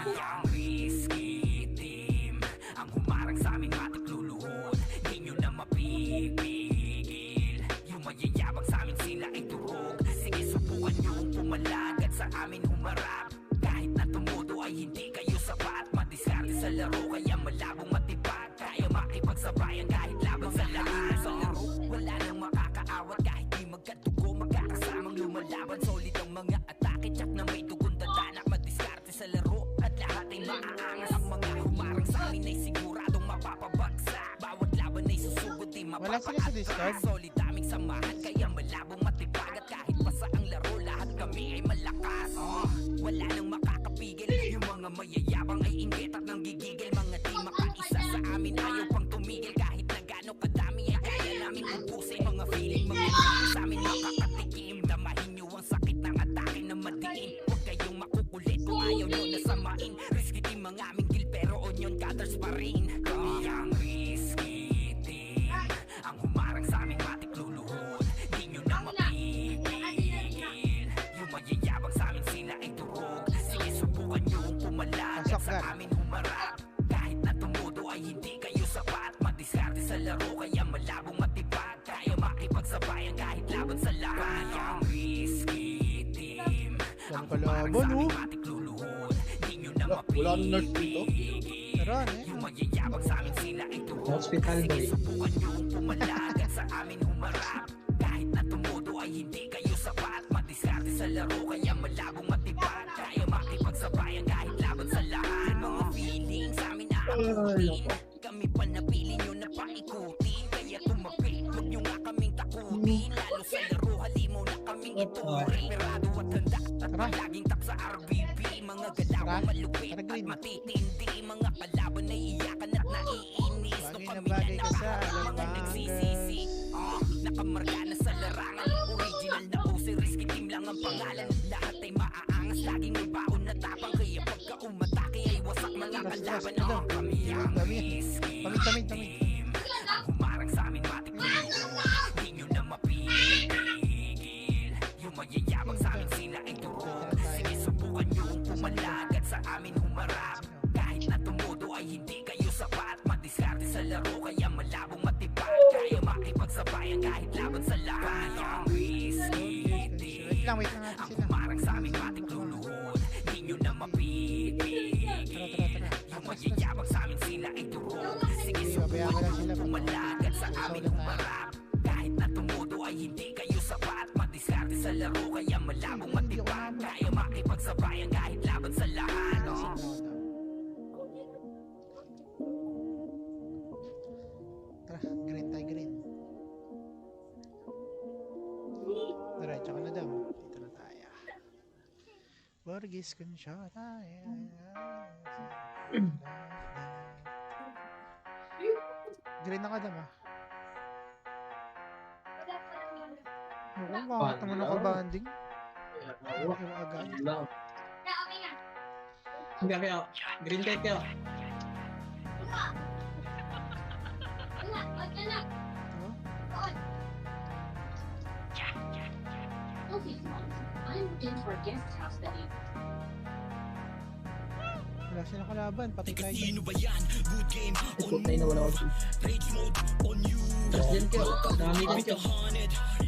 Kayang risky team ang humarang sa aming matik luluhod. Di nyo na mapipigil yung mayayabang sa amin sila ay turog. Sige subukan nyo pumalagad sa amin humarap. Kahit na tumudo ay hindi kayo sapat. Madiskarte sa laro kaya malabong matipag. Kaya makipagsabayan kahit laban sa lahat. Sa laro wala nang makakaawat. Kahit di magkatugo magkakasamang lumalaban. Solid ang mga atake tsak na may dugon dadanak. Madiskarte sa laro at lahat ay maaangas. Ang mga humarang sa amin ay siguradong mapapabagsak. Bawat laban ay susugod di Wala sila sa discard. Solid aming samahan kaya malabong matipag. At kahit basa ang laro lahat kami ay malakas. Wala nang makakapigil. Yung mga mayayabang ay inggit at nang gigigil. Mga di makaisa sa amin ayaw pang tumigil. Kahit na gano'ng kadami ay kaya namin ubusin. Mga feeling mga feeling sa amin makakatikim. Damahin nyo ang sakit ng atake na madiin. Huwag kayong makukulit kung ayaw nyo na samain. Risky team ang aming kill pero onion cutters pa rin. Kami ang risky team ang humarang sa aming matik luluhod. Di nyo na mapipigil yung mayayabang sa amin sila ay turog. Sige subukan nyo pumalagad sa amin humarap. Kahit na tumudo ay hindi kayo sapat. Madiskarte sa laro kaya malabong matipag. Kaya makipagsabayan kahit laban sa lahat. Kayang risky team ang humarang sa aming matik luluhod. Di nyo na mapipigil yung mayayabang sa amin sila ay turog. Hospital boy. Sige subukan nyo pumalagad sa amin humarap. Kahit na tumudo ay hindi kayo sapat. Madiskarte sa laro kaya malabong matipag. Kaya makipagsabayan kahit laban sa lahat. Mga feeling sa amin aabutin. Kami pa napili nyo na paikutin. Kaya tumabi, huwag nyo nga kaming takutin. Lalo sa laro halimaw na kaming ituring. Perado at handa at palaging tak sa RBB. Mga galawang malupit at matitindi. Mga kalaban na iyakan at naiinis. Nung kami na nakaharap mga nagsisisi. Nakamarga na sa larangan. Original na OC, risky team lang ang pangalan. Lahat ay maaangas, laging may baon na tapang. Kaya pagka umatake ay wasak mga kalaban. Kami ang risky team ang humarang sa amin matik luluhod. Di nyo na mapipigil yung mayayabang sa amin sila ay turog. Sige subukan nyo pumalagad sa amin humarap. Kahit na tumudo ay hindi kayo sapat. Madiskarte sa laro kaya malabong matipag. Kaya makipagsabayan kahit laban sa lahat. Kayang risky team ang humarang sa amin matik luluhod. Di nyo na mapipigil yung mayayabang sa amin sila ay turog. Sige subukan nyo pumalagad sa amin humarap. Kahit na tumudo ay hindi kayo sapat. Madiskarte sa laro kaya malabong matipag. Kaya makipagsabayan kahit laban sa lahat. Tara, green tayo, green. Diretso ka na daw. Dito na tayo. Borgis Conchata. Green na ka daw, ha? Oo, bakit naman nakabanding? Okay mo agad. Hindi kayo. Green kayo kayo. Wala silang kalaban, pati tayo. Sino ba yan? Good game on Putay na wala ako. rage mode on you. Tapos yan kayo. Dami ko kayo.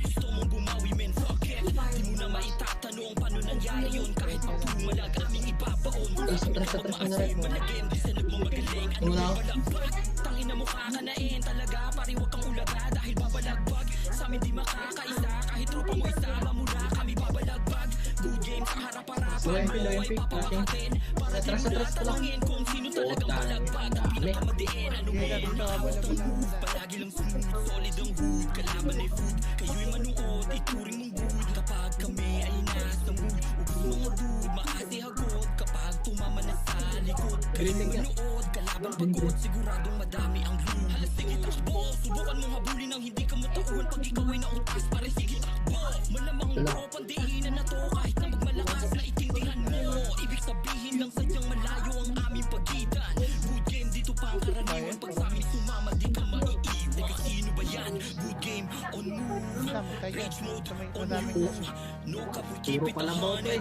Gusto mong bumawi men, fuck it. Di mo na maitatanong paano nangyari yun. Kahit pa pumalag aming ipapaon. Atras mo na rin. Malagyan di sa nagmamagaling. Ano Wala ako. balagbag? Tangin na mukha ka na talaga. Pari wag kang ulaga dahil babalagbag. Sa amin di makakaisa. Kahit tropa mo isama mo na kami babalagbag. Good game sa harap-harapan. Low MP, low MP. Papakatin. Para di mo Atras na pala. talangin kung sino talagang balagbag. Ang pinakamadiin. Ano mo Kaya dito ka pala pala. palagi lang smooth, solid ang hood. Kalaban ay food, kayo'y manuod. Ituring mong good kapag kami ay nasa mood. Ubus mga dude, makasihagot kapag tumama na sa likod. Kayo'y manuod, kalaban pagod. Siguradong madami ang loot. Halas sige takbo, subukan mong habulin ang hindi ka mataon. Pag ikaw ay nautas, pare sige takbo. Malamang bro, pandiinan na to. Kahit na magmalakas na itindihan mo. Ibig sabihin lang sadyang malayo ang aming pagitan. Good game dito pa ang karaniwan. Pag sa amin sumama di ka maiiwan. Teka sino ba yan? Good game on move. Tama tayo. Rage mode Sa may on madaming you. kasi. No Puro palang boto eh.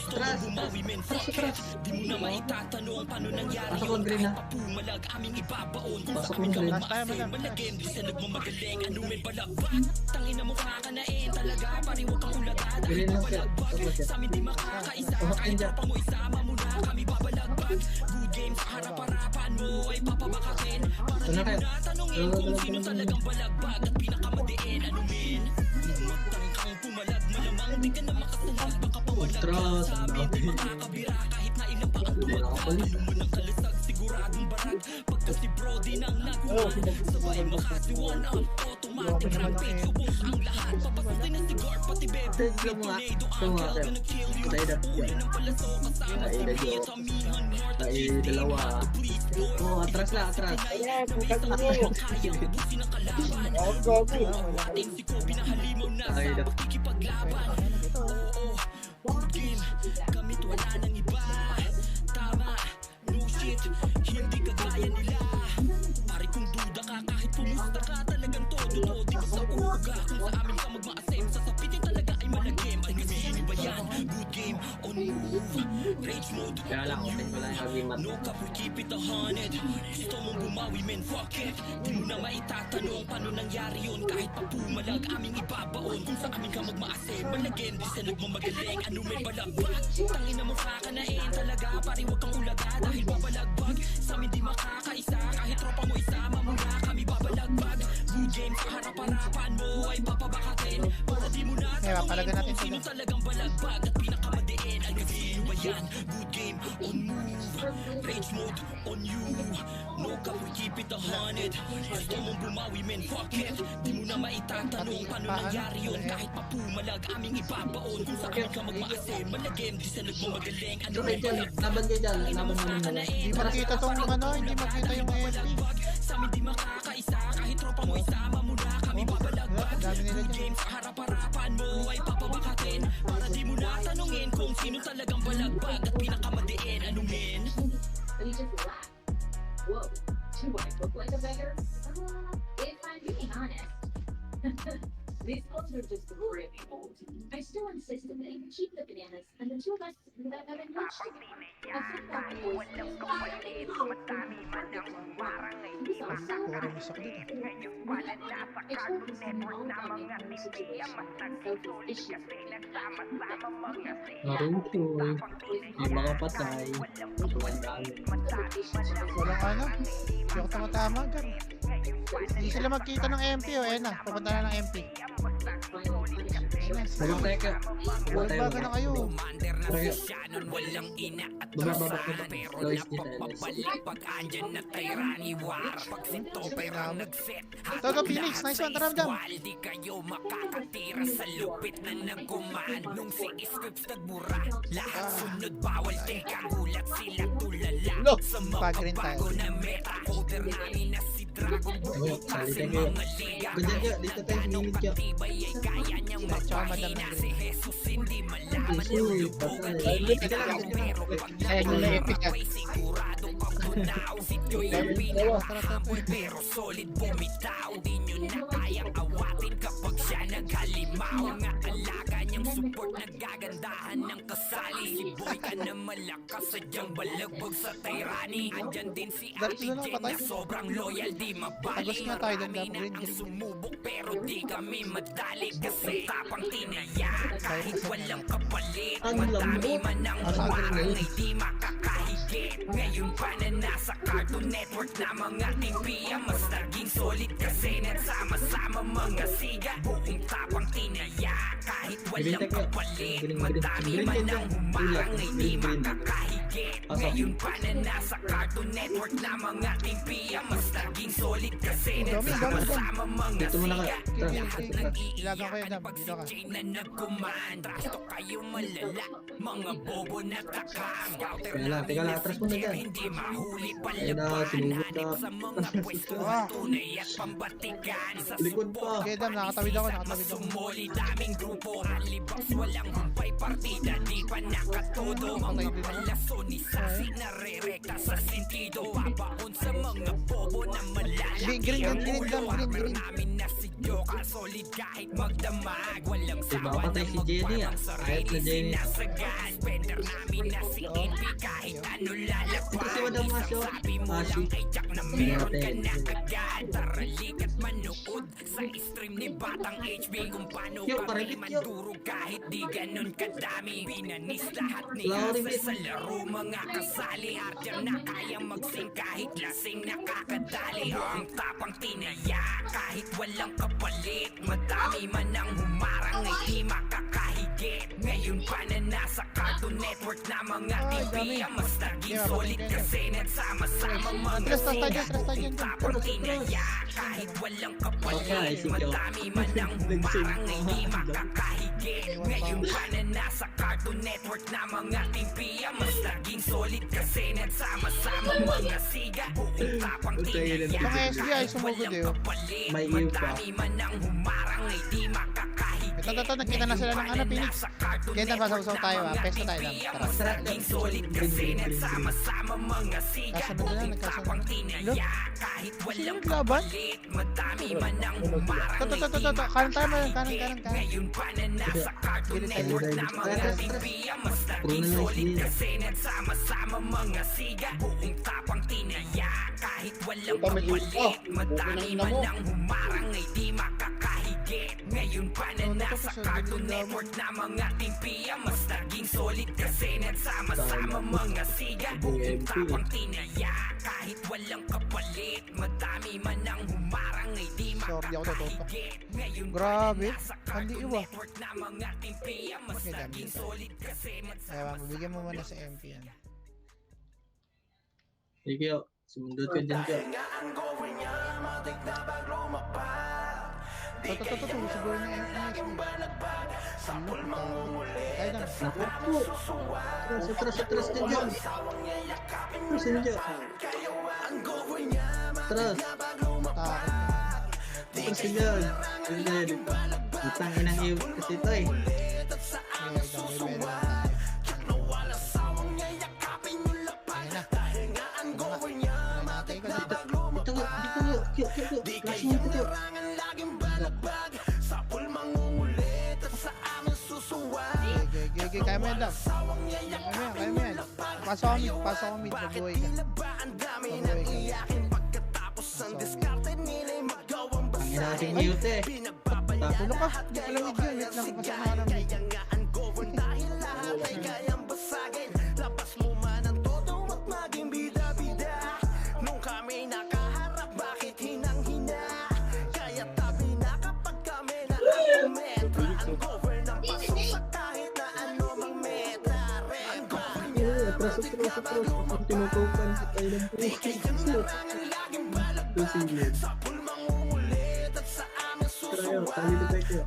Atras! Atras! Pasok ko green ha. Pasok mo green. Last tayo, madam. Green lang siya. Pasok mo siya. Pasok din dyan. Ito na kayo. Atras! Ang dami. Nakakapalis. Grabe naman ang MP. Ito nga. Ito nga sir. Tayo na. Tayo na jo. Tayo dalawa. Oh, atras lang, atras. Tayo na. Kaya lang, open ko lang yung agimat. Kaya palagan natin ito. Ito kayo dyan, laban kayo dyan. Laban naman mo. Hindi makita tong ano, hindi makita yung MP. Dami nila dyan. But he just laughed. Whoa, do I look like a beggar? If I'm being honest. These clothes are just really old. I still insist that they keep the bananas and the two of us that haven't reached it. I think that boys Puro misak dito. I told him some long time in the situation of his issues. Naruto. Yung mga patay. Ang dami. Walang ano. Hindi ako tumatama dyan. Hindi sila magkita ng MP o. Ayan na. Pupunta na ng MP. Sagot tayo ka. Sagot tayo. Bago na kayo. Commander na si Shannon, walang ina at Baba. pero Lois dito. napapabalik pag andyan na tyranny war. Pag si Topper ang nag-set, Todo Phoenix. Nice one. Taramdam. di kayo makakatira sa lupit na nagkuman. Nung si Scoops nagbura, lahat sunod bawal teka. Gulat sila tulala Look, sa pag rin tayo. mapapago na meta. Coder namin na si Dragon Ayun, butas salita sa kayo. mga liga. Ganyan ka, dito tayo, minute ka. Patibay ay kaya niyang Tsaka madam magpahina. ng Si green. Jesus hindi malaman. Ito, Lulubugan patay. kilig Teka lang, ako, teka lang. pero pag Kaya nyo na epic yan. ay sigurado kang tunaw. Si Joy ang pinakahamol pero solid bumitaw. Di nyo na kayang awatin kapag siya naghalimaw. Nga alaga niyang support nagagandahan ng kasali. Si Boy ka na malakas sadyang balagbog sa tyranny. Andyan din si Dati Ate na lang, Jen patay. na sobrang loyal di mabali. Agos nga tayo doon, Marami na green, ang green. sumubok pero di kami madali. Kasi tapang tinaya kahit walang kapalit. Ang Madami lambot. man ang Ang warang lambot. ay di makakahigit. Ngayon pa na nasa Cartoon Network na mga timpiya, mas naging solid kasi nagsama-sama mga siga. Buong tapang tinaya kahit walang Green, teka. kapalit. Green, Madami green, man green, ang green. humarang ay di Green, green. makakahigit. Pasok. Ngayon pa na nasa Cartoon Network na mga timpiya, mas naging solid kasi Dami, nagsama-sama mga Dito muna ka. siga. Tara, Lahat tara. Ilagan ko yun, Dam. pag si Dito ka. Jay na nagkuman. Trasto kayo malala, mga bobo na takam. Scouter Teka lang, teka lang. Atras mo na dyan. hindi mahuli Ayun na, sinugod palabanan. na. Sa mga pwesto Ah. tunay at pambatikan. Sa Likod pa. Okay, Dam. Nakatawid ako. Nakatawid ako. sumuli daming grupo. Alibas walang humpay partida. Di pa nakatodo. Mga palaso ni Sassy nare-rekta sa sentido. Babaon sa mga bobo na malalaki. Green. Namin na si Joka, solid kahit magdamag. Walang Diba sawa patay na si Jenny ah. Kahit na Jenny. sinasagad. Spender namin na si AP kahit ano lalapag. Ito si Madam Masyo. Sabi mo Ah, lang si- kay Jack na meron ka na agad. Tara likat manood sa stream ni Batang HB kung paano Yo, kami parang yo. mandurog kahit di ganun kadami. Binanis lahat ni Sorry, Asa bit. sa laro mga kasali. Archer na kayang magsing kahit lasing nakakadali. Ang tapang tinaya kahit walang kapalit. Madami man ang humarang ay di makakahigit. Ngayon pa na nasa Cartoon Network na mga TV ang mas naging solid kasi nagsama-sama mga Atras tayo sikat. dyan. Tapang tinaya kahit walang kapalit. Okay, si Joe. Madami man ang humarang ay di makakahigit. Ngayon pa na nasa Cartoon Network na mga TV ang mas naging solid kasi nagsama-sama mga siga. Buong tapang tinaya Mga SB ay sumugod eh. Oh. kapalit. May ear pa. Madami man ang humarang ay di makakahigit. Ito, nakita na sila ng ano, Phoenix. Kaya nagpasaw tayo ah. Pesto tayo lang. Tara. Naging solid kasi nagsama-sama mga siga. Kasunod na, nagkasunod. Tapang tinaya kahit walang Sino laban? kapalit. Madami man ang humarang ay di Kanan tayo mo. makakahigit. Kanan. Ngayon pa na nasa Cartoon Network na mga TV ang mas naging solid kasi nagsama-sama mga siga. Buong tapang tinaya kahit walang kapalit. Madami man ang humarang ay di makakahigit. Ngayon pa na nasa Cartoon Network na mga TV ang mas naging solid kasi nagsama-sama mga siga. Buong tapang tinaya kahit walang kapalit. Madami man ang humarang ay di Sorry, ako natutok. makakahigit. Ngayon pa Grabe. na nasa Hindi Cartoon iwa. Network na mga TV ang mas Okay, dami naging nito. solid kasi Kaya bigyan mo muna sa MP yan. Sige yo. Sumundot ka dyan yo. Ito. Siguro na MP na SB. Kaya na. Naku po. Atras dyan yo. Atras dyan yo. Atras. Takot. Atras dyan yo. Dyan. Utang inang iyo kasi ito eh. Ito nga. Dito yo. Yo. Flashing ito yo. Kaya mo yan, Dam. Kaya mo yan. Pasok ko mid. Mabuhay ka. Ang ina kasing mute eh. Tulog ka. Hindi ko lang mid yun. Wait lang. Pasok na ka ng mid. Atras. Ako tinutukan sa tayo ng puso. Sige. Try out. Tali na tayo.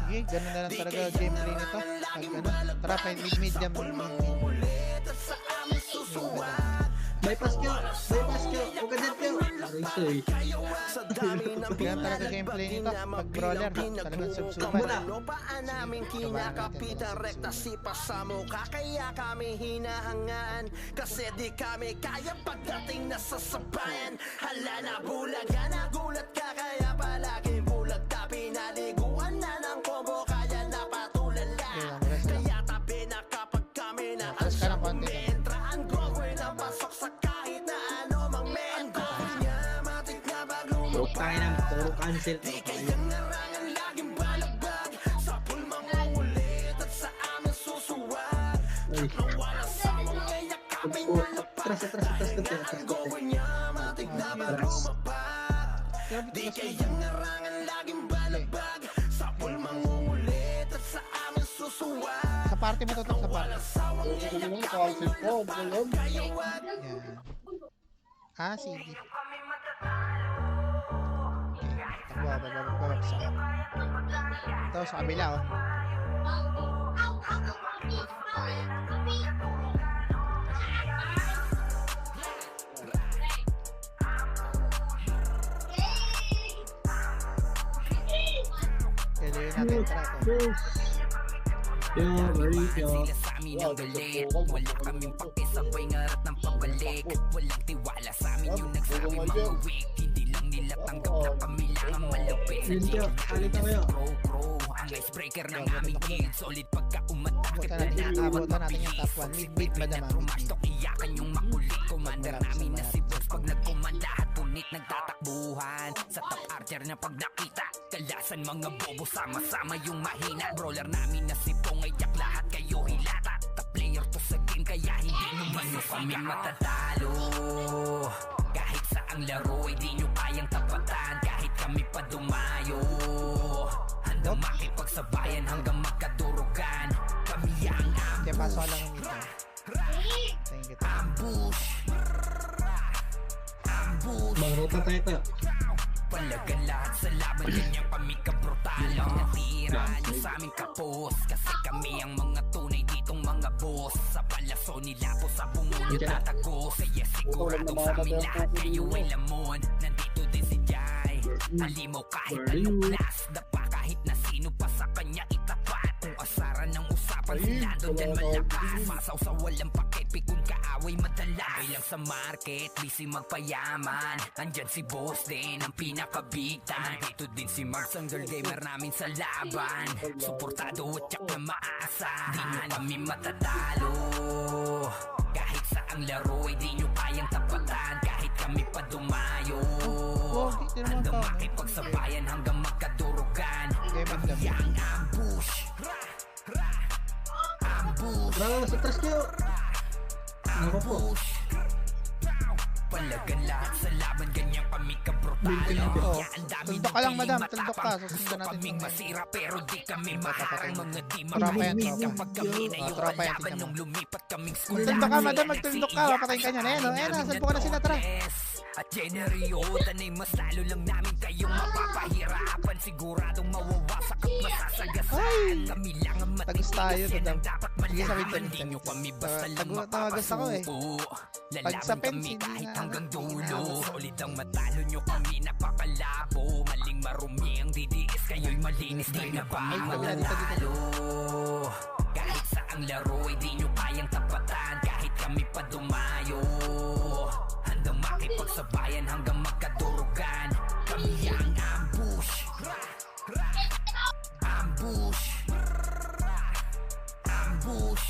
Sige, ganun na lang talaga gameplay nito. Tara, mid jam. Bypass ka. Huwag ka dyan ka. Aray Ganun talaga gameplay nito. Pag brawler, talagang subsuban. Muna. pa namin kinakapitan rekta sipa sa mukha kaya kami hinahangaan kasi di kami kaya pagdating na sa sabayan. Hala na bulaga nagulat ka kaya palaging bulag ka pinaliguan na ng combo kaya napatulala. Kaya tabi na kapag kami na ang Atras ka ng konti. entra ang gover na pasok sa kahit na ano mang mento niya matik na baglong Puro tayo ng puro cancel. narangan laging balagbag sa pulmang ulit at sa aming susuwag. Ay. Wala sawang ngayakapin Oh, atras ka tayo. gover niya matik na Atras. Grabe Di tigas kaya narangan laging balagbag sa pulmang ulit at sa aming susuwag. Sa party mo tutok sa party. Yan. Ah, sige. Babagsak. Ito sa kabila oh. Kaya yun natin. Tara, ito. Yo, Marito. Sila sa amin ang galit. Wala kaming pakisabay ngarat ng pabalik. Walang tiwala sa amin yung nagsabi mga weak. Hindi lang nila tanggap na kami lang ang malupit. Sa Yun, Tio. Alita kayo. pro ang icebreaker ng aming kill. Solid pagka umatakit Abutan na natin, natin. abutan natin yung top 1. Mid-beat madam. Rumastok iyakan yung makulit. Commander namin na si boss. Pag nagkumanda at punit nagtatakbuhan. Sa top archer na pag nakita, kalasan mga bobo sama-sama yung mahina. Brawler namin na si Pong ay tiyak lahat kayo hilata. Top player to sa game kaya hindi nyo kami matatalo. Kahit saang laro ay di nyo kayang tapatan. Kahit kami pa dumayo, handang makipagsabayan hanggang magkadurugan. Kami ang Kaya paso ka lang yung ito. Thank you. ambush. Ambush. Magruta tayo to. Palagan lahat sa laban, ganyan kami kabrutal. Ang natira nyo sa aming kapos, kasi kami ang mga tunay ditong mga boss. Sa palaso nila po sa bumunyo tatago. Kaya siguradong sa amin lahat kayo ay lamon. Nandito din si Jai, halimaw kahit anong class. Dapa kahit na sino pa sa kanya itapat. Kung asaran ng usapan sila doon dyan malakas. Masaw sa walang pakipikon kaaway madalas. Bilang sa market, busy magpayaman. Andyan si boss din, ang pinakabitan. Dito din si Marks, ang girl gamer namin sa laban. Suportado at tsak na maasahan. Di nyo kami matatalo. Kahit saang laro ay di nyo kayang tapatan. Kahit kami pa dumayo, handang makipagsabayan hanggang magkadurugan. Kami ang ambush. Ambush. Bravo, sa tres kayo. Ako po. Palagan lahat sa laban, ganyan kami kabrutal. Oo. Kaya ang dami Tuldok ka lang, madam. Tuldok ka. Gusto Susundan natin kaming yung masira pero di kami maharang. Mga di Tropa yan, makamit tropa. kapag kami na yung Tropa yan, kalaban. tingnan mo. Nung lumipat kaming school. Magtuldok ka, madam. Magtuldok ka. Papatayin ka niyan. Ayan, ayan. Salpo ka na sila. Tara. At generyotan ay mas lalo lang namin kayong mapapahirapan. Siguradong mawawasak at masasagasan. Ay! Kami lang ang Tagus tayo, matigas, yan madam. ang dapat Sige, malaman. sabihin Di nyo kami basta lang tagus ako eh. mapapasuko. Pag sa Lalaban fence, kami hindi kahit na- hanggang dulo. hindi na- Solid ang matalo nyo kami napakalabo. Maling marumi ang DDS, kayo'y malinis. Di na ba Ay, dito, matatalo? Kahit saang laro ay di nyo kayang tapatan. Kahit kami pa dumayo, handang makipagsabayan hanggang magkadurugan. Kami ang ambush. Ambush. Ambush.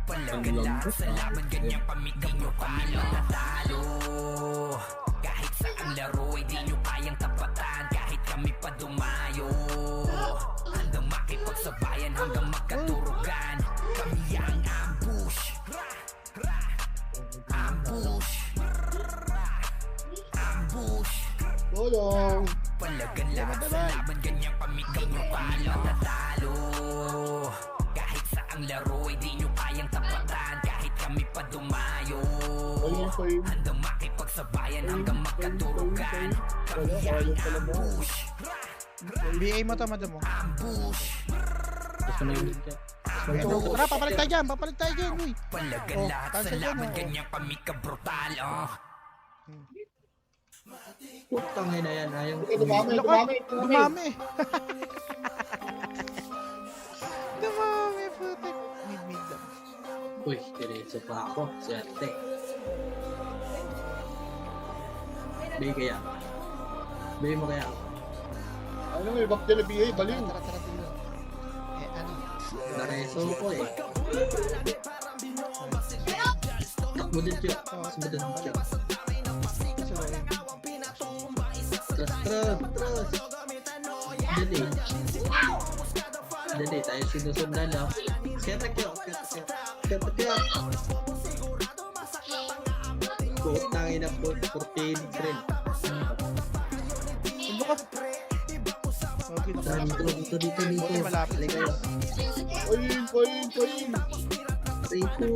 Palagan lahat sa laban, ganyan kami matatalo. Kahit saang laro ay di nyo kayang tapatan. Kahit kami pa dumayo, handang makipagsabayan hanggang magkadurugan. Kami ang ambush. Ambush. Ambush. Tulong. Palagan lahat sa laban, ganyan kami matatalo. Kahit saang laro ay di nyo kayang tapatan. Kahit kami pa dumayo, handang makipagsabayan hanggang magkadurugan. Kami ang ambush. BA mo to, madam mo. Ambush. Gusto na yun dyan. Tara, papalit tayo dyan. Papalit tayo dyan, uy. Palagan Oh, lahat sa cancel yan, laban, oh. ganyan kami kabrutal. Putang ina yan. Ayaw. Dumami. Dumami, putik. Mid lang. Uy, diretso pa ako. Swerte. Bay kaya. Bay mo kaya. Ano may back dyan na BA, baliw. Tara, tara, tulo. Eh, ano? Nareso ko eh. Takbo din siya. Takbo din siya. Trust. Dali. Dali, tayo sinusundan lang. Ketak yun. Ketak yun. Putang ina po. 14 friend. Tulo ka. Okay, Dito. Buti malapit. Halika kayo. Coin. Rico.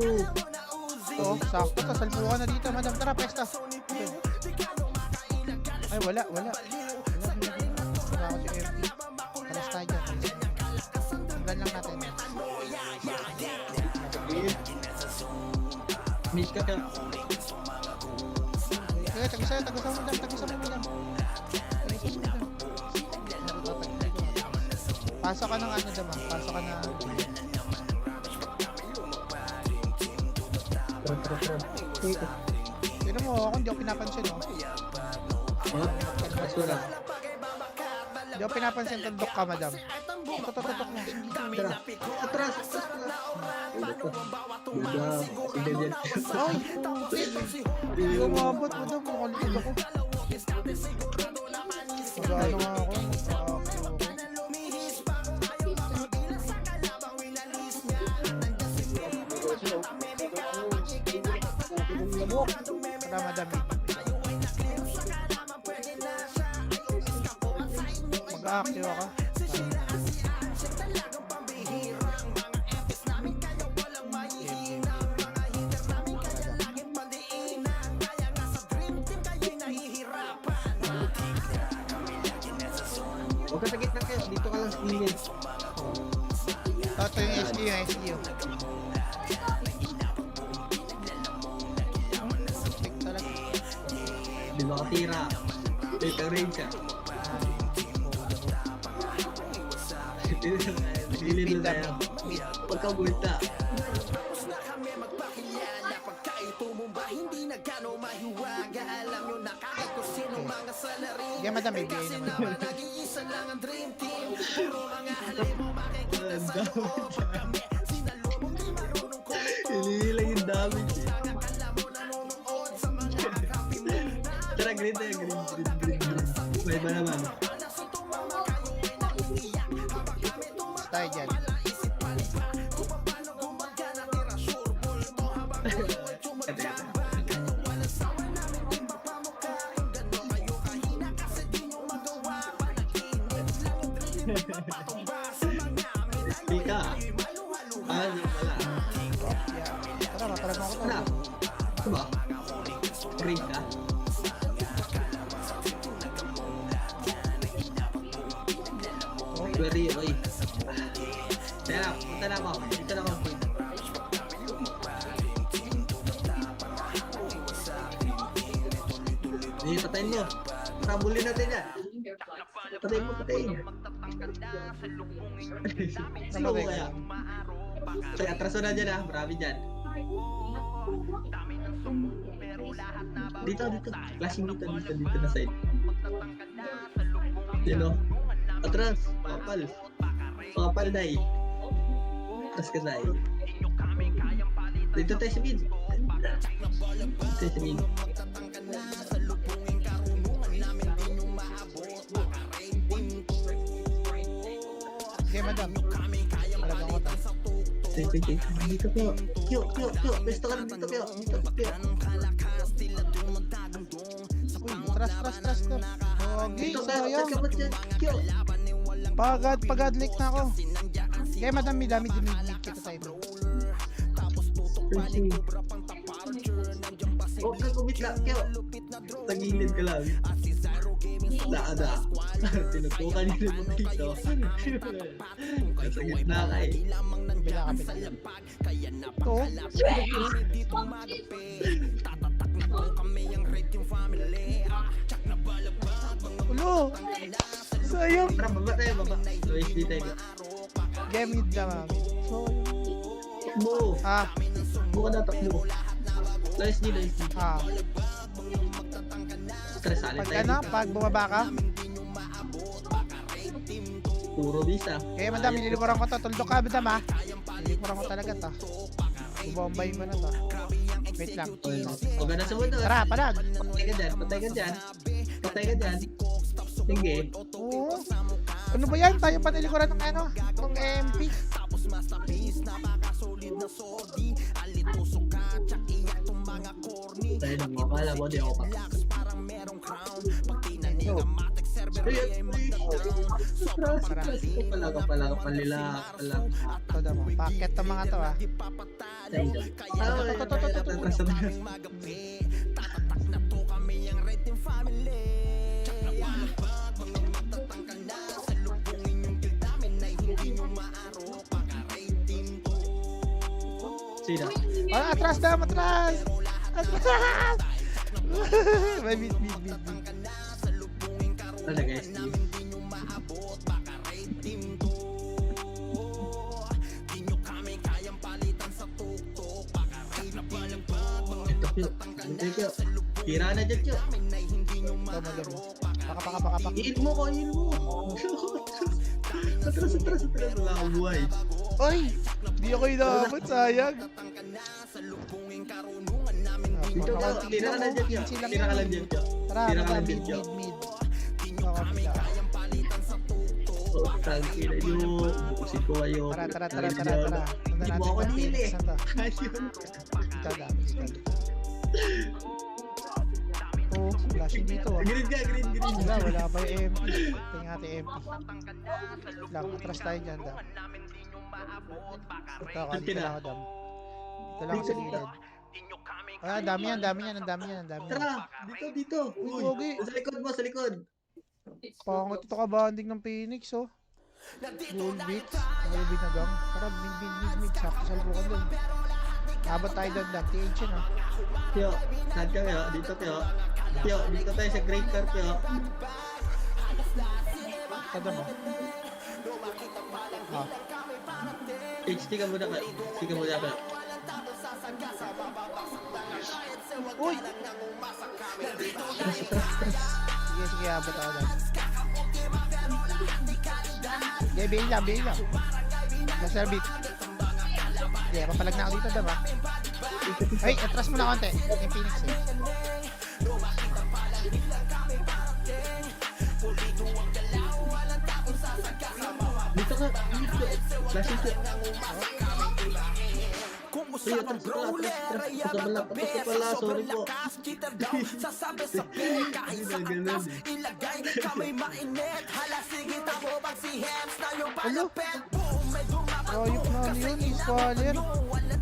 Oo, sakto. Tasalbukan na dito, madam. Tara, pesta. Ay, wala. Wala ako si FB. Talas tayo dyan. Tanggal lang natin yan. Miss ka ka. Kaya, tag-isa mo, madam. Tag-isa mo, madam. Pasok ka ng ano dama. Pasok ka na. Tara. Sige. Sino mo ako, hindi ako pinapansin oh. Oh, kaso na. Hindi ako pinapansin, tundok ka madam. Tutok mo. Tara. Atras. Buda. Sige din. Ay! Hindi ko maabot madam, makalikod ako. Mag-ano nga ako. Para madami. Mag-active ako. Huwag ka sa gitna kayo. Dito ka lang sa gilid. Ito yung SDU. Talaga. Di ba katira? Take a range ka. Gilid na tayo. Huwag ka bulta. Hindi madam, may bigay naman. Hinihilang yung damage eh. Tara, green tayo. Green. May iba naman. Tayo dyan. Pika. Ah, yung wala. Tara, matarag ako to. Wala. Ito ba? Ring ka? Query, oy. Tara, punta na ako. Dito na ako. Hindi, patayin mo. Tabulin natin yan. Patayin. Sino ko kaya? Kaya atraso na dyan ah. Marami dyan. Dito. Flashing dito na side. Yun o. Atras. Kapal dai. Atras ka dai. Dito tayo sa mid. Sige madam. Talagang ako ta. Sige. Dito Pio. Pio. Pwesto ka lang dito Pio. Uy, tras to. Okay, Dito sayang. ka ba dyan? Pio. Pag-adlick na ako. Kaya madam, may dami diniglig kita tayo. Huwag kang kumit lang, Kyo. Tagilid ka lang. Daada. Tinutukan nyo mo dito. Nasa gitna ka eh. Bila ka. Ito. Ulo. Sayang. Tara, baba tayo. So, HD tayo. Gamit na mami. Mo. Buka na takbo. Lois D. Stress alin Pag tayo. ano, pag bumaba ka. Puro bisa. Kaya madam, nililikuran ko to. Tuldok ka madam ha. Nililikuran ko talaga to. Bubombayin mo na to. Wait lang. Huwag ka na sumunod. Tara, palag. Patay ka dyan. Sige. Oo. Ano ba yan? Tayo pa nilikuran ng ano? Ng MP. Tayo nang makakala mo, di ako pa. Pala palila. Ito daw mo. Paket to mga to ha. Sino? Atras na, atras! Atras! May beat. Ano guys? Kyo. Hintay Kyo. Tira na dyan Kyo. Ito, madam. Paka. Iin mo ko, iin mo. Atras. Wala akong buhay. Oy! Di ako inabot, sayang. Dito Kyo. Tira ka na dyan Kyo. Tira ka lang dyan Kyo. Tara, Tira ka tara, lang dyan mid. Kyo. Kakapila. Oh, tangkina nyo. Bukusin ko kayo. Tara. Ayun, Sundan Hindi natin mo ako yung nili. Phoenix. Saan to? Ayun. Tada. Oh, flashing dito ah. Green ka, green. Wala pa yung MP. Ito yung ating MP. Lang, atras tayo dyan, dam. Ito ako, dito lang ako, dam. Dito lang ako sa gilid. Ah, ang dami yan. Tara, dito. Uy, Pogi. sa likod. Pangat ito ka banding ng Phoenix, oh. Gold beats. Gold beat na gang. Tara, mid. Sakto sa lubukan doon. Abot tayo doon, dam. TH yun, ah. Kyo, saan ka Kyo? Dito Kyo. Kyo, dito tayo sa green car Kyo. Ito, dam, ah. Ah, HT ka muna Kyo. Kyo. uy! Sige, abot ako dam. Okay, bihin lang. Master beat. Okay, papalag na ako dito, dam, ah. Ay, atras mo na konti. Yung Phoenix, eh. Dito ka. Flashing Kyo. Kung Uy, usapang atras. brawler ay agad Tapos ka pala, sorry po. lakas kita daw sasabi kahit sa Ganun. katas ilagay kamay mainit hala sige tabo pag si Hems na yung Ano? palapet boom may dumapag Ayop na ano yun, spoiler.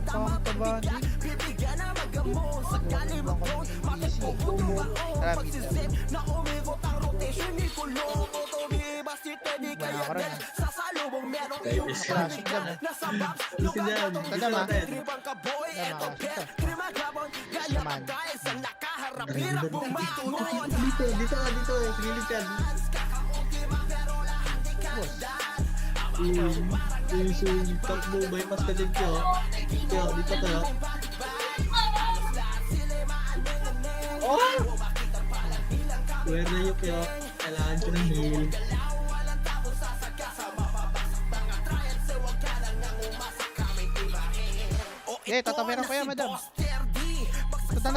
Pangtabanding. bibigyan na magamon sa kalibakon matagpupo tumaon Tara, pagsisip na umikot ang rotation ni Kulong Otobibas si Teddy kaya Wala ka rin, din sa salubong meron yung Flashing dam, eh. nasa box Gusto dyan. Ito, dam, ah. tripang kaboy Dam, eto ah. pet Ito. Trimagabon gaya Naman. pagkain sa nakaharap hirap bumangon Dito. Gilid ka. Yung takbo, bypass ka din Kyo. Kyo, dito Kyo. Where na yung Kyo? Kailangan ko ng heal. Okay, tatapiran ko yan, madam.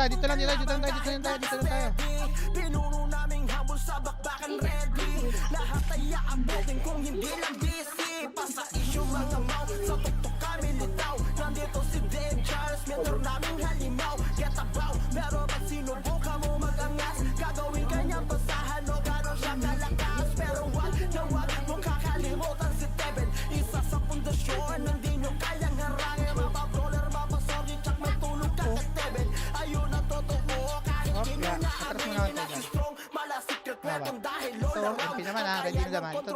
Dito lang tayo. Pinuno naming habol sa bakbakan ready lahat ay aabutin kung hindi lang busy pa sa issue ang amaw sa tuktok kami litaw nandito si Dave Charles mentor naming halimaw get about pero pag sinubukan mo mag-angas gagawin kanyang basahan o gano'n siya kalakas pero wag mong kakalimutan si Teben isa sa pundasyon hindi nyo kayang harangin mapabroller mapasori tsak may tulog ka kay Teben ayun ang totoo kahit Yeah, atras mo na ako dyan. Ito, MP naman, ah. Ready na naman. Ito.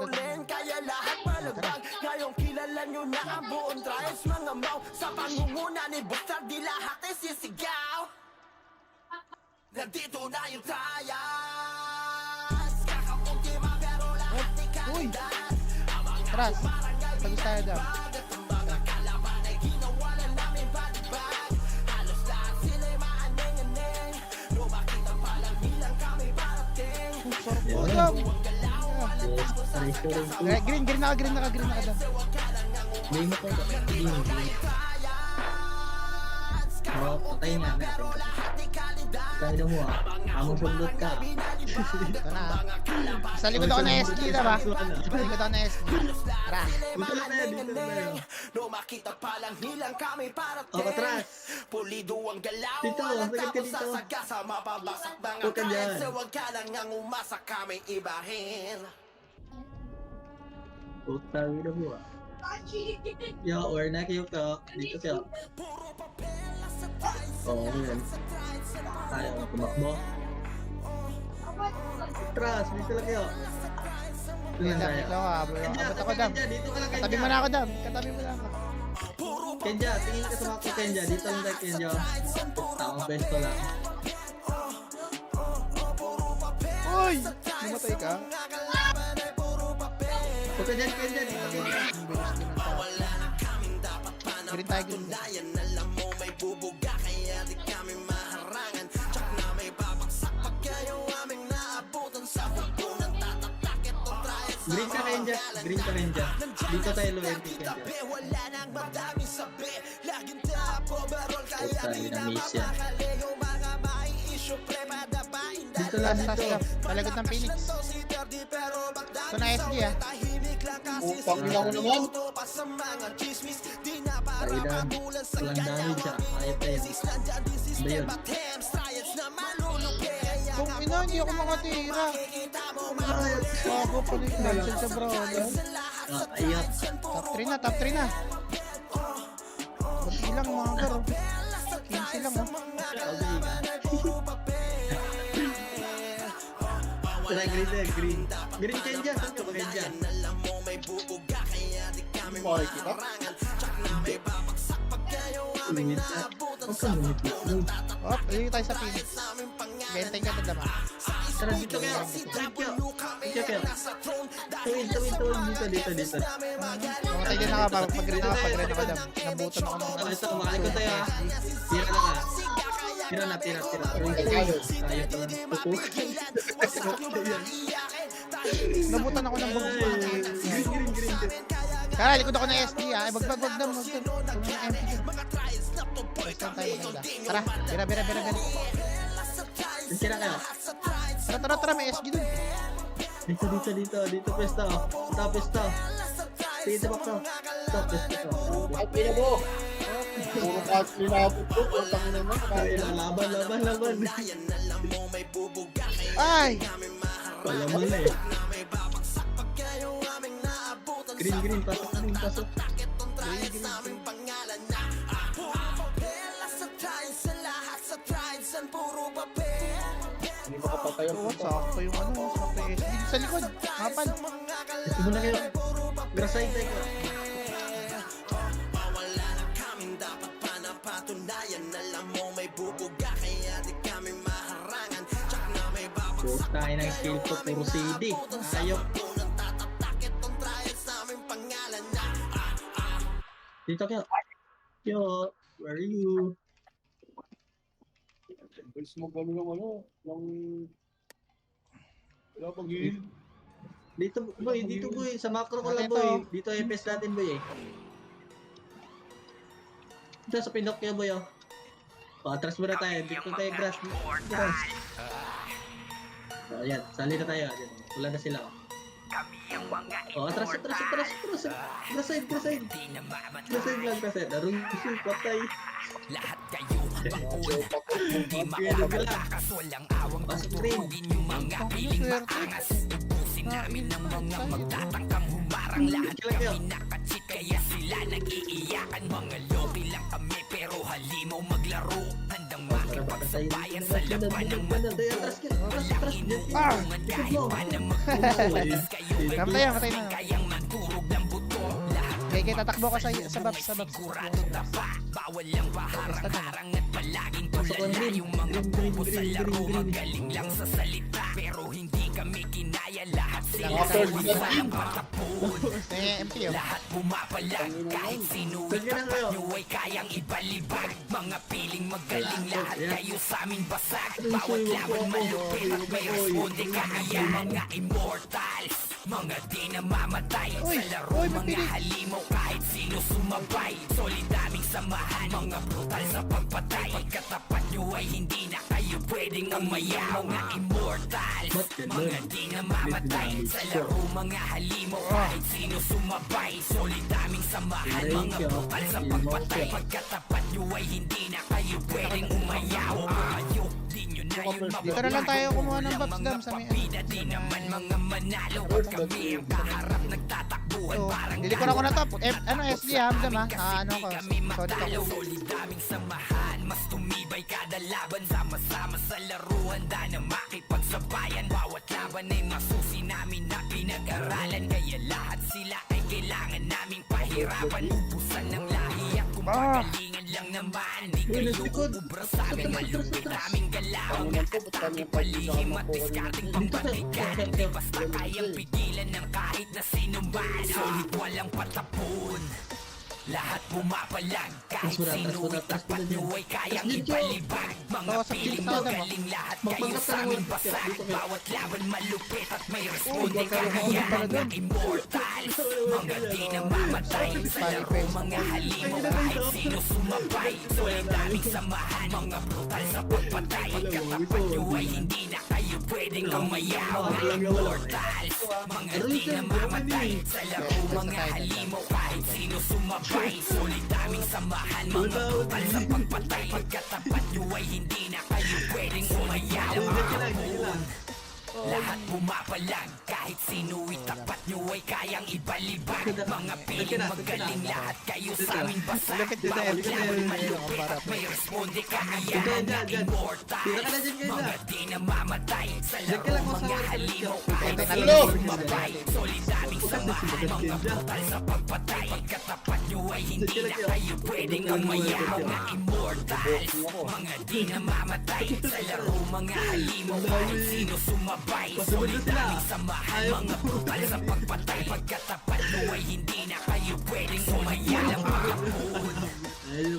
Kaya lahat malagdag ngayong kilala nyo na ang buong trials mga maw sa pangunguna ni Buster di lahat ay sisigaw nandito na yung trials kakaultima pero lahat di Uy! kaagad Atras. Tagis tayo dam. kalaban ay ginawalan namin bad halos lahat sila'y maaneng-aneng lumakita palang bilang kami parating Sarap po, dam. Yes, Green na ka, dam. May mo ko. Patayin na natin. Kaya mo among sundot ka. Ito na, ah. Sa likod ako na SG, diba? Sa likod ako na SG. Tara. Dito na tayo. lumakita palang hilang kami parating O, atras. pulido ang galaw Dito, walang sagad ka tapos dito. sasagasa mapabasag mga Huwag ka kain dyan. sa wag ka lang ang umasa kami ibahin Putang ina mo ah. Yo, or na kayo ka. Dito kayo. puro papel sa tayo Oo, yun. Tayo, tumakbo. Atras, dito lang kayo. Dito Dam, lang tayo. dito ako, abot ako, dam. Kenja, dito ka lang Katabi mo na ako, dam. Katabi mo na ako. Kenja, tingin ka sa mga ko, Kenja. Dito lang tayo, Kenja. Tamang pwesto lang. Uy! Namatay ka? Huwag ka dyan, Kenja. Dito ka. Ang bilis din ng tao. Green tayo, green. patunayan, alam mo may bubuga kaya di kami maharangan. Tsak na may babagsak pag kayong aming naabutan sa pupunan tatatak itong trials. Green ka rin dyan. Green ka rin dyan. Dito tayo loyalty ka dyan. Wala nang madaming sabi, laging top overall kaya Puta, di na na-miss yan. mapakali yung mga may issue pre madapain. Dito lang Last dito. Palagod ng Phoenix. Ito na SG ah. Putang ina ko naman. Kailan. Walang damage ah. Kaya pa yan. Ba yun? Kung ina, hindi ako makatira. Bago pa rin cancel sa Brawler. Ah, ayat. Top 3 na, top 3 na. Kunti lang mga karo. 15 lang oh. Tara, green na, green. Green ka dyan. Saan ka ba kayo dyan? Makikita? Lumit na. Huwag kang lumit. Oh, ayun tayo sa Phoenix. Bentay ka tadama. Tara, dito kayo. Dito kayo. Tuwin. Dito. Mamatay din ako pag-green ako dam. Nabutan ako ng Ito, makalikot tayo ha. Tira na ka. Tira. Tayo. Tayo pa lang. Pupukin. Nabutan ako ng bagong Green. Kaya likod ako ng SD ah. Ay, wag dam. Kung yung MP dyan. Basta tayo maganda. Tara, bira. Tira kayo. Tara, may SG dun. Dito pwesto. Pwesto. Sige, tabak to. Stop, pwesto. Ay, pina mo. Puro kahit linabot ko. Putang ina mo. Laban. Ay! Palaman na eh. Green, pasok. Hindi makapatay ang Oo, puta. sakto yung sakto yung SD sa likod. Kapal. Ito muna kayo. Grasay tayo. Tayo ng skill ko, puro CD. Ayok. Dito kayo. Yo, where are you? Bilis mo kami ng wala pag-iin. Dito boy, sa macro ko lang Ito. boy. Dito FS natin boy eh. Dito sa Pinocchio boy oh. Atras muna tayo, dito tayo grass. Oh, ayan, sali na tayo. Ayan, wala na sila oh. Atras. Grasside. Narusin, patay. Lahat kayo bakuna at hindi makakatakas. Walang awang tuturuin yung mga piling maangas. Ubusin namin ng mga magtatangkang humarang. Lahat kami nakachit kaya sila nag-iiyakan. Mga loki lang kami pero halimaw maglaro. Handang makipagsabayan sa laban ng matubo. Walang inuungan kahit pa na magpupulis kayo. Matay na. Kayang magturog ng buto. Lahat Kaya tatakbo ka sa babs. sigurado tapa. Bawal lang paharang-harang at palaging tulala. Yung mga bobo sa laro magaling lang sa salita. Pero hindi kami kinaya lahat sila. Walang patapon. MP oh. Lahat pumapalag. Kahit sino itapat nyo ay kayang ibalibag. Mga piling magaling lahat kayo sa aming basag. Bawat laban malupit at may responde kaya. Mga immortals, mga di namamatay. Sa laro mga halimaw kahit sino sumabay. Solid daming samahan, mga brutal sa pagpatay. Pagkatapat nyo ay hindi na kayo pwedeng umayaw. Mga immortals, mga di namamatay. Sa laro mga halimaw kahit sino sumabay. Solid daming samahan, mga brutal sa pagpatay. Pagkatapat nyo ay hindi na kayo pwedeng umayaw. Ayaw, di nyo na yun Dito na lang tayo kumuha ng babs dam sa may Bida di naman mga manalo at kami ang kaharap nagtatakbuhan So, parang dilikon ako na top. SD hamdam ha. Ano ko. kami Sorry matalo. ko. Solid daming samahan, mas tumibay kada laban. Sama-sama sa laro, handa na makipagsabayan. Bawat laban ay masusi namin na pinag-aralan. Kaya lahat sila ay kailangan naming pahirapan. Ubusan ng lahi at kung pagalingan lang naman. Di kayo ubra sa amin, malupit aming galawang. At aming palihim at diskarting pampatigan. Di basta kayang pigilan ng kahit na sino man. Solid walang patapon. Lahat pumapalag, kahit sino itapat nyo ay kayang Tas dito. ibalibag. Mga Baka sa piling kilita na, magaling lahat kayo Magpangkat sa ka aming naman. basag. Dito kayo. Bawat laban malupit at may Uy, responde baka pala kakayahan dun. ng immortals. Mga di na mamatay sa laro, mga halimaw kahit sino sumabay. Solid daming samahan, mga brutal sa pagpatay. Pagkatapat nyo ay hindi na kayo pwedeng kamayaw. Mga immortals, mga di na mamatay sa laro, mga halimaw kahit sino sumabay. Solid daming samahan, mga brutal sa pagpatay. Pagkatapat nyo ay hindi na kayo pwedeng umayaw. Lahat pumapalag, kahit sino itapat nyo ay kayang ibalibag. Mga piling magaling lahat kayo sa aming basag. Lapit din na Bawat FP laban na malupit at may responde kakayahan Dyan, ng dyan. immortals. Tira ka na dyan, guys, Mga di na mamatay sa Dyan ka laro, lang, mga masawa ka halimaw dito. kahit Ito, sino ito. sumabay. Solid daming samahan, mga brutal sa pagpatay. Pagkatapat nyo ay hindi na kayo pwedeng umayaw. Mga immortals, mga di na mamatay sa laro, mga halimaw kahit sino sumabay. Solid daming samahan, mga brutal sa pagpatay. Pagkatapat nyo ay hindi na kayo pwedeng umayaw. Mga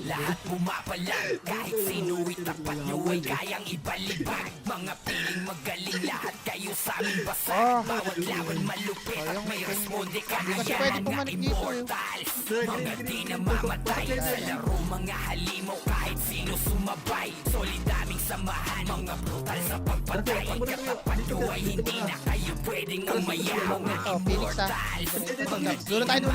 lahat pumapalag, kahit sino itapat nyo ay kayang ibalibag. Mga piling magaling lahat kayo sa aming basag. Bawat laban malupit at may responde Kasi pwede kakayahan ng pumanik dito, eh. immortals. Mga di na mamatay sa laro, mga halimaw kahit sino sumabay. Solid daming samahan, mga brutal sa pagpatay. Pagkatapat nyo ay hindi na kayo pwedeng umayaw. Mga Oh, Phoenix ah. immortals, Dulo tayo.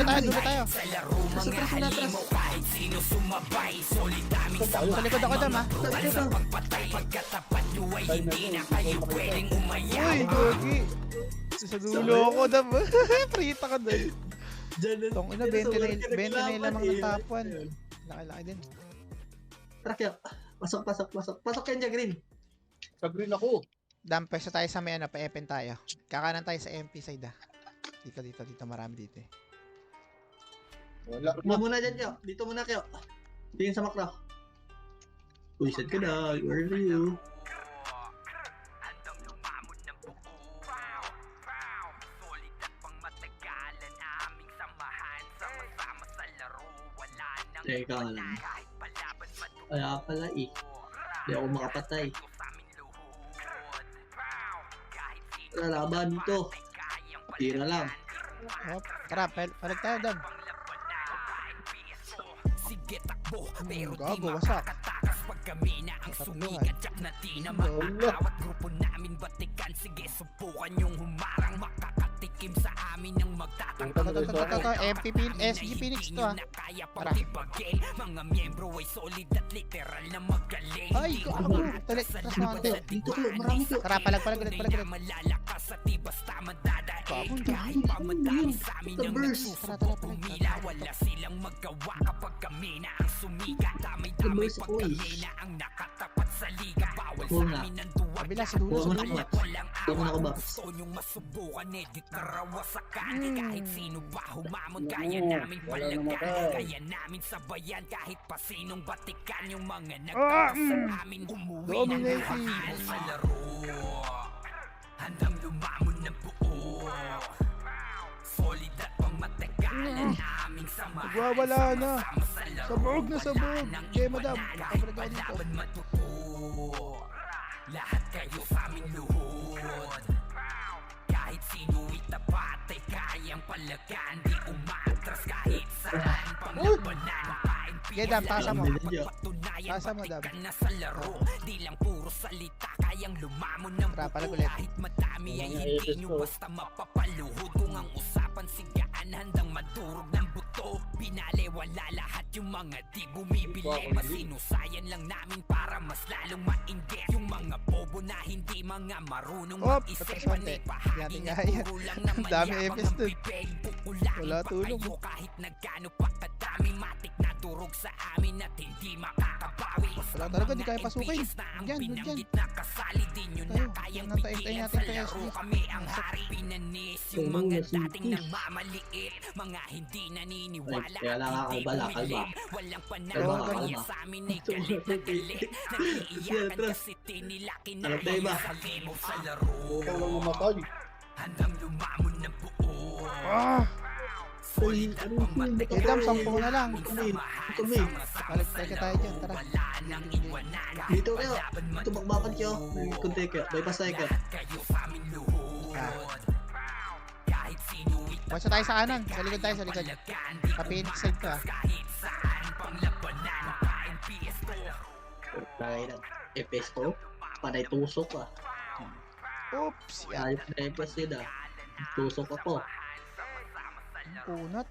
sa laro, mga halimaw kahit sino sumabay. Solid daming samahan, Sa likod ako dam ah. brutal sa pagpatay. Pagkatapat nyo ay hindi na kayo pwedeng umayaw. Uy, gogi. Sa dulo ako dam. Prita ka doon. Tong ina, 20 na yung lamang ng top 1. Laki-laki din. Tara kaya. Pasok. Pasok yan dyan, Green. Sa green ako. Dam, pwesto tayo sa may ano, pa-epen tayo. Kakanan tayo sa MP side ah. Dito, marami dito eh. Wala Dito muna dyan, Kyo. Dito muna, Kyo. Tingin sa makro. Uy, sad ka na. Where are you? Handang lumamon ng buo. Solid at pangmatagalan aming samahan. Sama-sama sa laro, wala nang Teka lang. kahit palaban matuto. Kaya pala eh. Hindi ako makapatay. Lalaban dito. Tira lang. Oh, tara, palag tayo dam. Sige takbo, pero di Gago, wasak. makakatakas pag kami na ang Tatlo, sumikat. Yak na di na Hello. makakawat grupo namin batikan. Sige subukan yung humarang, makakatikim sa amin ang magtatangkang. Ito, MP SG Phoenix to ah. Tara. Mga miyembro ay solid at literal na magaling. Ay, gago. Talit, tas natin. Dito, Kyo. Marami, Kyo. Tara, palag ulit. Malalakas at di basta madadaan. Gago, Kahit pa madami sa amin The ang burst. nagsusubok pumila. Wala silang magawa kapag kami na ang sumiga. Damay-damay burst, pag uy. kami na ang nakatapat sa liga. Bawal Oo sa nga. amin ang duwag. Kabila, sa dulo, Huwag sa mo na dulo. ako. Walang Huwag mo na ako, awa. Babs. Gusto nyong masubukan eh. Di karawasakan. Kahit sino ba humamon, kaya namin palagan. Kaya namin sabayan kahit pa sinong batikan. Yung mga nagtakas sa amin umuwi ng Dominating. buhaan sa laro. Handang lumamon ng buo. Solid at pangmatagalan aming samahan. Nagwawala na. Sama-sama sa laro. Sabog na sabog. Wala nang Okay, madam. iwanan. Nakapalag Kahit ako dito. palaban matuto. Lahat kayo sa aming luhod. Kahit sino itapat ay kayang palagan. Di umatras kahit saan. Panglabanan, Sige, dam, pasa mo. Pagpatunayan, Pasa mo, dam. batikan na sa laro. Di lang puro salita, kayang lumamon ng Tara, palag buo. ulit. Kahit madami ay hindi nyo basta mapapaluhod. Kung ang usapan sigaan, handang madurog ng buto. Binalewala lahat yung mga di bumibili. Masinusayan lang namin para mas lalong mainggit. Yung mga bobo na hindi mga marunong Oh, mag-isip. patrasante. Panipahagi na Yati-gaya. puro lang na Ang dami mayabang FS ang dun. bibig. Pukulangin Wala pa tulong. kayo kahit nagkano pa kadami. Matik na durog sa amin at hindi makakabawi. Wala talaga, di kaya pasukin. Yan, Binanggit na kasali din nyo na Tayo, kayang nantay bigyan natin sa kay laro. SG. Kami ang hari. Pinanis yung Oo, mga nasipis. dating nagmamaliit. Mga hindi naniniwala Ay, kaya lang at hindi kalba. bumili. Walang panahon Kalba, kaya kalba. sa amin ay galit na galit. Nag-iiyakan kasi tinilaki na Alam tayo ba? sa limaw sa laro. Ikaw lang namatay. Handang lumamon ng buo. Ah! Uy, ano yung Okay, Dam, 10 na lang. Kami. Balik tayo dyan, tara. Dito kayo. Tumakbakan kayo. May kunti kayo. Bypass tayo kayo. Basta tayo sa kanan. Sa likod tayo, sa likod. Kapinix side to ah. Tayo na. FS ko. Panay tusok ah. Oops, yan. Ayop na FS yun ah. Tusok ako. Punot.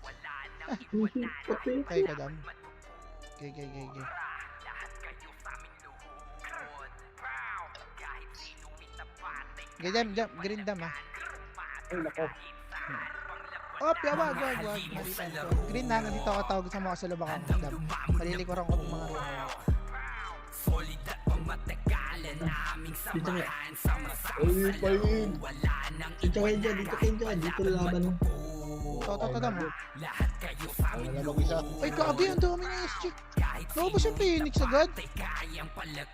Pati. Okay ka, Dam. Okay. Okay, Dam. Green Dam ah. Ay, nako. Op, wag. Malitan ko. Green na, nandito ako tawag sa mga kasalubang ako, Dam. Malilikuran ko ng mga Dito nga. Ay, pain. Dito kayo dyan. Dito kayo dyan. Dito laban mo. to, Dam. Ano na mag-isa? Ay, kagi, ang dami na SG. Naubos yung Phoenix agad.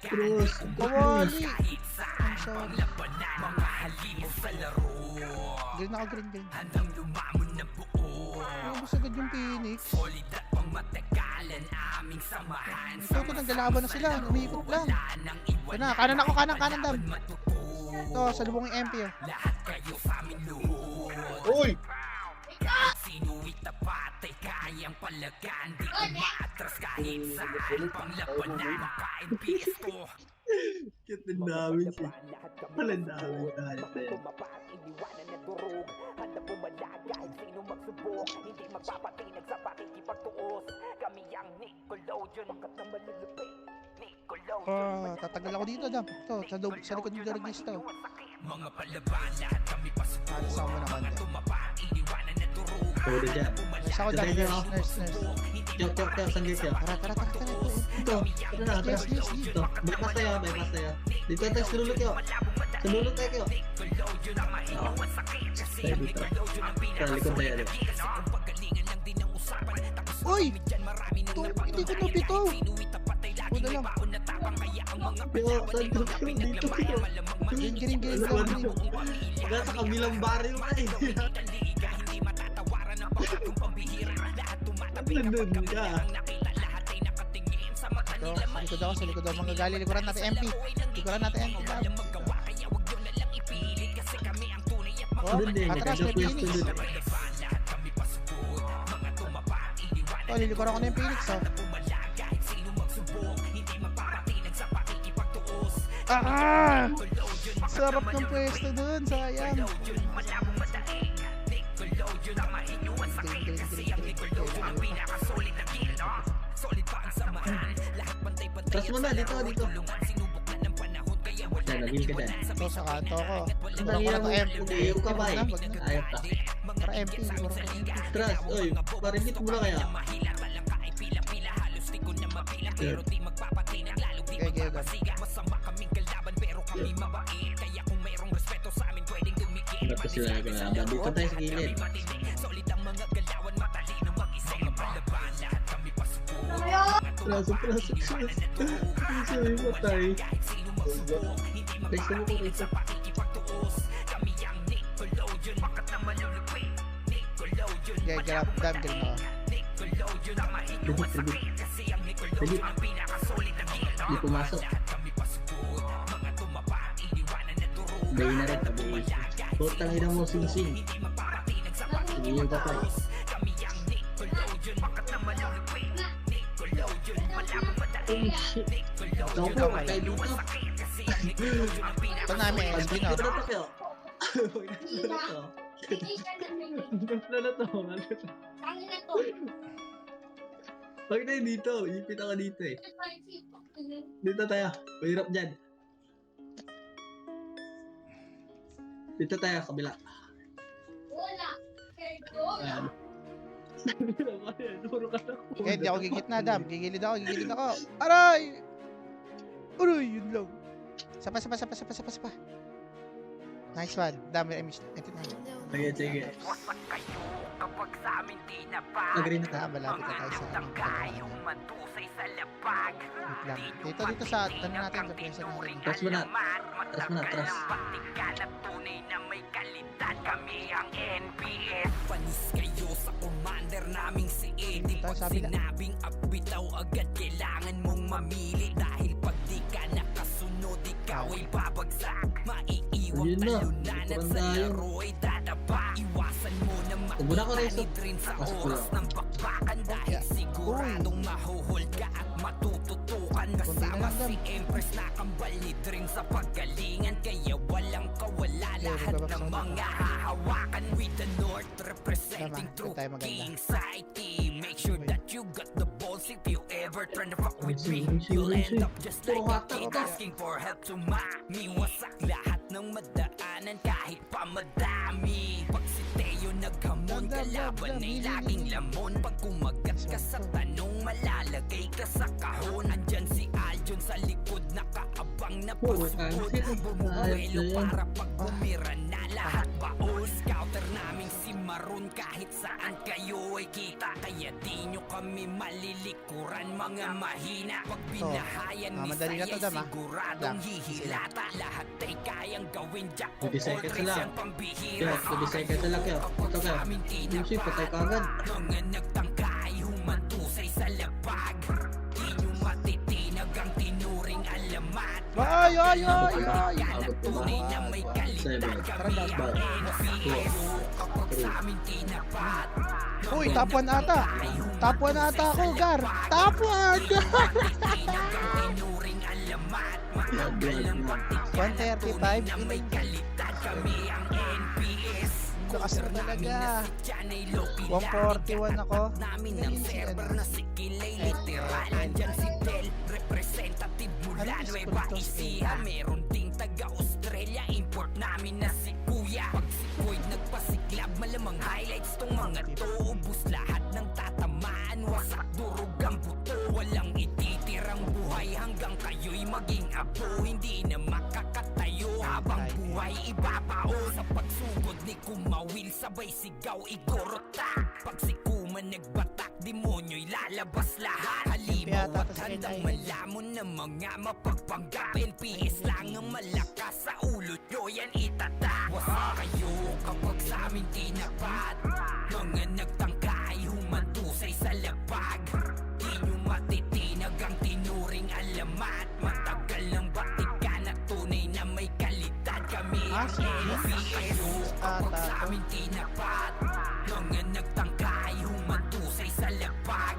Cross. Kawali. Ang sorry. Green ako, green. Naubos agad yung Phoenix. Ito, naglalaban na sila. Umiikot lang. Ito na, kanan ako, kanan, Dam. Ito, salubong yung MP oh. Uy! Cute ang dami siya. Walang dami tayo. Tatagal ako dito, Dam. Ito, sa likod ng daragista oh. Alis ako muna konti. Pwede dyan. Nurse ako, Dam. Nurse. Chok. Saan kayo siya? Tara. Ito. Ito na. Yes. Ito. Bypass tayo. Dito tayo sa lulot kayo. Sa lulot tayo kayo. Tayo dito. Sa likod tayo. Uy! Ito, hindi ko nabito. Una lang. Pero saan kayo? Dito kayo. Green. Nasa kabilang barrio ka eh. Nandun ka. Ito, sa likod ako. Magagali, likuran natin MP. Oh, Doon din. atras na Nagkakapwesto Phoenix. dun. Oh, lilikuran ko na yung Phoenix oh. Sarap ng pwesto dun, sayang. Trust mo na. Dito. Yan, naging ka dyan. Ito sa kanto ko. Ang Likuran ko na hirap to mo. MP. Ayaw ka ba eh? Wag na. Ayaw ka. Para MP, likuran ko na MP. Trust. Oy, parimit mo na kaya. Okay. Ba't sila nagkalaban? Dito tayo sa gilid. Praso. Sabi mo tayo. Resto mo ko, resto. Okay, grab, Dam, green ako. Dali. Hindi pumasok. Bayi na rin, tabi. Putang ina mo, sing-sing. Sige yung patay. Oh shit. Ito po, tayo dito. Ito namin, SG no. Ito na to kayo. Ano to? Pag tayo dito, ipit ako dito eh. Dito tayo, mahirap dyan. Dito tayo, kabila. Ayan. Okay, hindi ako gigit na, Dam. Gigilid ako. Aray! Aray, yun lang. Sapa. Nice one. Dam, ito na. Sige. Kapag sa amin di na Agree na tayo. Malapit na tayo sa kayong matusay sa labag. Dito sa ano natin, sa pwesto natin. Trust mo na. Trust. Patikan at tunay na may kalidad. Kami ang NPS. Panis kayo sa komando. Parang Pag sabi na. sinabing up, bitaw agad kailangan mong mamili. Dahil pag di ka nakasunod, ikaw ay babagsak. Maiiwang Ayun na, talunan at sa tayo. laro ay dadapa. Iwasan mo na Tumunan ko rin sa- makitanid rin sa Pasok ko oras lang. ng bakbakan. Dahil siguradong mahuhol ka at matututukan. Kasama si Empress na kambal ni Dream sa paggalingan. Kaya walang kawala lahat ng mga hahawakan. With the North representing Tama, true tayo maganda. king society. Make sure that you got the balls. If you ever try to fuck with me, Ayun, you'll ayun, end ayun. up just like a kid asking for help to mommy. Wasak lahat ng madaanan kahit pa madami. Pag si Teo naghamon, kalaban ay laging lamon. Pag kumagat ka sa tanong, malalagay ka sa kahon. Andyan si Aljon sa likod, nakaabang na Oo, pasukod. ayos yun. Bumubuelo Ayos na yan. para pag bumira na lahat baon. Scouter namin si Maroon, kahit saan kayo ay kita. Kaya di nyo kami malilikuran, mga mahina. Pag binahayan ni madali na to, Sayay, Dam, ah. siguradong Lang. hihilata. Lahat ay kayang gawin, Jack o 20 seconds Aldrich lang. ang pambihira. Kaya, 20 seconds lang kaya. Ito kaya. Yung sweep, patay ka agad. Mga nagtangkay, humantusay sa lapag. Di nyo matitinag ang tinuring alamat. Ay, ay, ay, ay. Abot ko ba? Tunay na may kalidad 7, kami ang 5, NPS. Kapag sa amin tinapat. Uy, top 1 ata. Top 1 ata ako, Gar. Top 1! Tinag ang tinuring alamat. Matagal ng pagtikan at 135 tunay na may kalidad kami ang NPS. Lakas na talaga. Dyan ay low-key 141 ako. namin ng server na si Kilay literal. Andyan si Del, representative mula Ano yung Nueva Scorpions Ecija. Meron ding taga-Australia, import namin na si Kuya. Pag si Koyd nagpasiklab, malamang highlights tong mga to. Ubus lahat ng tatamaan, wasak durog ang buto. Walang ititirang buhay hanggang kayo'y maging abo. Hindi na makakatayo habang buhay ibabao. Sa pagsugod ni Kumawil, sabay sigaw igorota. Pag si Kuma nagbatak, demonyo'y lalabas lahat. Halimaw Yata at to sa handang Kinain. malamon ng mga mapagpanggap. NPS lang ang malakas sa ulo nyo, yan itatak. Wasak kayo kapag sa amin tinapat. Mga nagtangkay, humantusay sa lapag. Di nyo matitinag ang tinuring alamat. Matagal ng batikan at tunay na may kalidad kami ang NPS. Kapag sa amin tinapat. Mga nagtangkay, humantusay sa lapag.